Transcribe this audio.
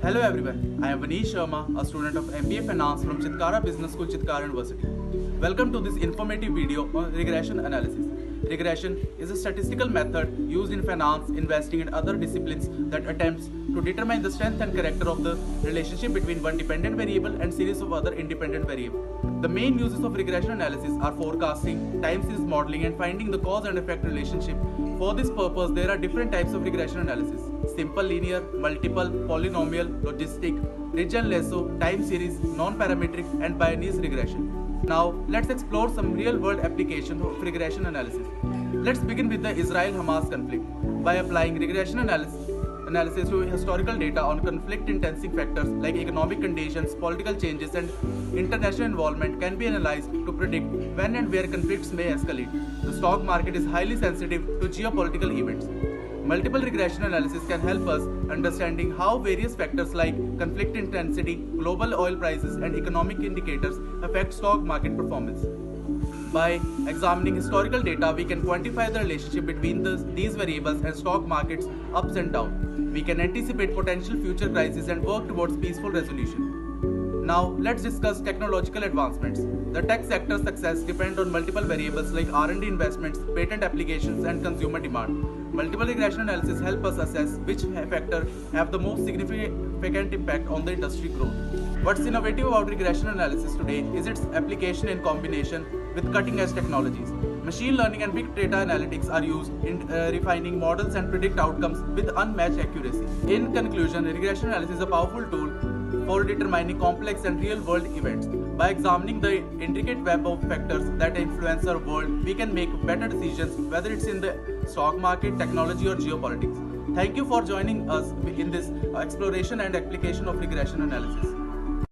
Hello everyone, I am Vanish Sharma, a student of MBA Finance from Chitkara Business School, Chitkara University. Welcome to this informative video on regression analysis. Regression is a statistical method used in finance, investing and other disciplines that attempts to determine the strength and character of the relationship between one dependent variable and series of other independent variables. The main uses of regression analysis are forecasting, time series modeling and finding the cause and effect relationship. For this purpose, there are different types of regression analysis: simple linear, multiple, polynomial, logistic, ridge and lasso, time series, non-parametric and Bayes regression. Now, let's explore some real-world applications of regression analysis. Let's begin with the Israel-Hamas conflict. By applying regression analysis to historical data on conflict-intensing factors like economic conditions, political changes, and international involvement can be analyzed to predict when and where conflicts may escalate. The stock market is highly sensitive to geopolitical events. Multiple regression analysis can help us understanding how various factors like conflict intensity, global oil prices, and economic indicators affect stock market performance. By examining historical data, we can quantify the relationship between these variables and stock market's ups and downs. We can anticipate potential future crises and work towards peaceful resolution. Now, let's discuss technological advancements. The tech sector's success depends on multiple variables like R&D investments, patent applications, and consumer demand. Multiple regression analysis help us assess which factors have the most significant impact on the industry growth. What's innovative about regression analysis today is its application in combination with cutting-edge technologies. Machine learning and big data analytics are used in refining models and predict outcomes with unmatched accuracy. In conclusion, regression analysis is a powerful tool for determining complex and real-world events. By examining the intricate web of factors that influence our world, we can make better decisions, whether it's in the stock market, technology, or geopolitics. Thank you for joining us in this exploration and application of regression analysis.